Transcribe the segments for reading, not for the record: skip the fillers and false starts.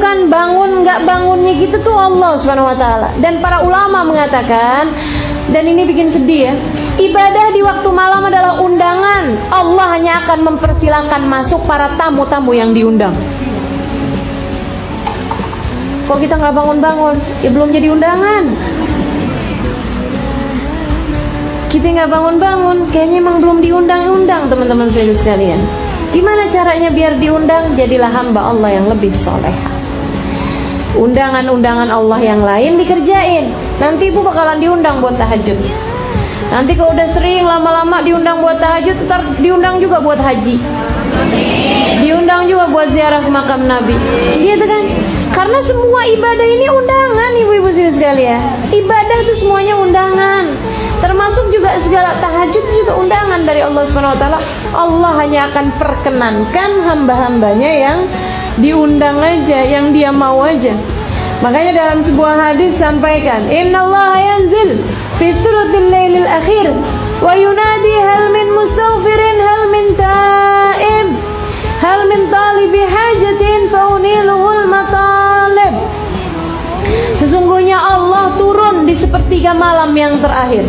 menentukan bangun nggak bangunnya kita tuh Allah Subhanahu wa taala. Dan para ulama mengatakan, dan ini bikin sedih ya, ibadah di waktu malam adalah undangan. Allah hanya akan mempersilahkan masuk para tamu-tamu yang diundang. Kok kita nggak bangun-bangun? Ya belum jadi undangan. Kita nggak bangun-bangun, kayaknya emang belum diundang-undang, teman-teman sekalian. Gimana caranya biar diundang? Jadilah hamba Allah yang lebih soleha. Undangan-undangan Allah yang lain dikerjain. Nanti ibu bakalan diundang buat tahajud. Nanti kalau udah sering lama-lama diundang buat tahajud, ntar diundang juga buat haji, diundang juga buat ziarah ke makam Nabi, gitu kan? Karena semua ibadah ini undangan, ibu-ibu sekalian. Ibadah itu semuanya undangan. Termasuk juga segala tahajud juga undangan dari Allah Subhanahu wa taala. Allah hanya akan perkenankan hamba-hambanya yang diundang aja, yang dia mau aja. Makanya dalam sebuah hadis sampaikan, innallaha yanzil fi thuluthil lailil akhir wa yunadi hal min mustaghfirin hal min ta'ib hal min talibi hajatin fauniluhul matalib. Sesungguhnya Allah turun di sepertiga malam yang terakhir.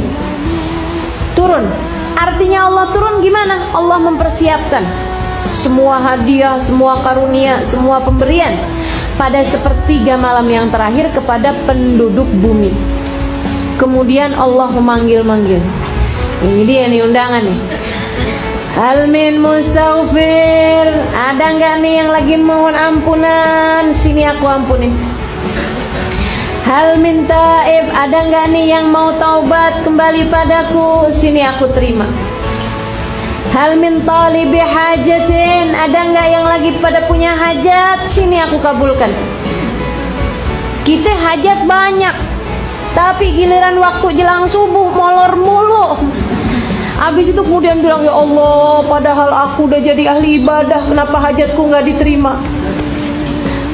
Turun, artinya Allah turun gimana? Allah mempersiapkan semua hadiah, semua karunia, semua pemberian pada sepertiga malam yang terakhir kepada penduduk bumi. Kemudian Allah memanggil-manggil. Ini dia nih undangan nih. Hal min mustaghfir, ada nggak nih yang lagi mohon ampunan? Sini aku ampunin. Hal min taib, ada nggak nih yang mau taubat kembali padaku? Sini aku terima. Hal min talibi hajatin, ada nggak yang lagi pada punya hajat? Sini aku kabulkan. Kita hajat banyak, tapi giliran waktu jelang subuh molor mulu. Habis itu kemudian bilang, ya Allah, padahal aku udah jadi ahli ibadah, kenapa hajatku nggak diterima?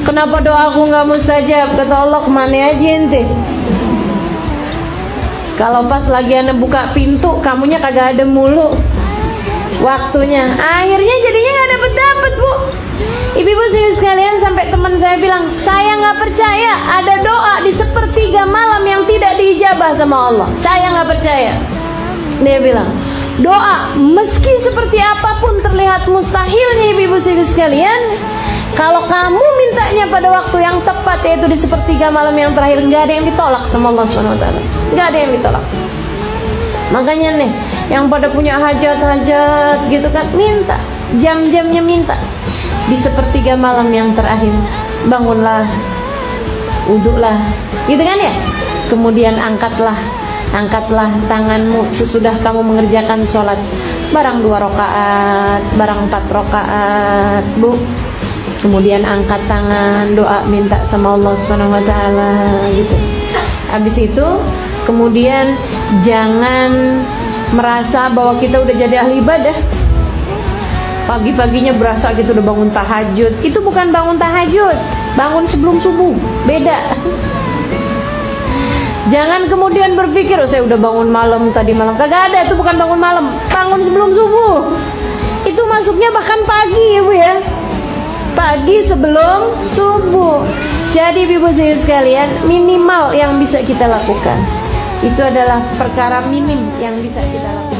Kenapa doaku nggak mustajab? Kata Allah, kemana aja ente? Kalau pas lagi ane buka pintu, kamunya kagak ada mulu waktunya. Akhirnya jadinya nggak dapet bu. Ibu-ibu sekalian, sampai teman saya bilang, saya nggak percaya ada doa di sepertiga malam yang tidak diijabah sama Allah. Saya nggak percaya. Dia bilang, doa meski seperti apapun terlihat mustahilnya, ibu-ibu sekalian, kalau kamu mintanya pada waktu yang tepat, yaitu di sepertiga malam yang terakhir, nggak ada yang ditolak sama Allah SWT. Nggak ada yang ditolak. Makanya nih, yang pada punya hajat-hajat gitu kan, minta, jam-jamnya minta. Di sepertiga malam yang terakhir, bangunlah, wudhulah, gitu kan ya. Kemudian angkatlah tanganmu sesudah kamu mengerjakan sholat, barang 2 rakaat, barang 4 rakaat, bu. Kemudian angkat tangan, doa, minta sama Allah Subhanahu wa taala gitu. Habis itu kemudian jangan merasa bahwa kita udah jadi ahli ibadah. Pagi-paginya berasa gitu udah bangun tahajud. Itu bukan bangun tahajud, bangun sebelum subuh. Beda. Jangan kemudian berpikir, oh saya udah bangun malam tadi malam. Kagak ada, itu bukan bangun malam. Bangun sebelum subuh. Itu masuknya bahkan pagi, Ibu ya. Pagi sebelum subuh. Jadi ibu sekalian, minimal yang bisa kita lakukan itu adalah perkara minim yang bisa kita lakukan.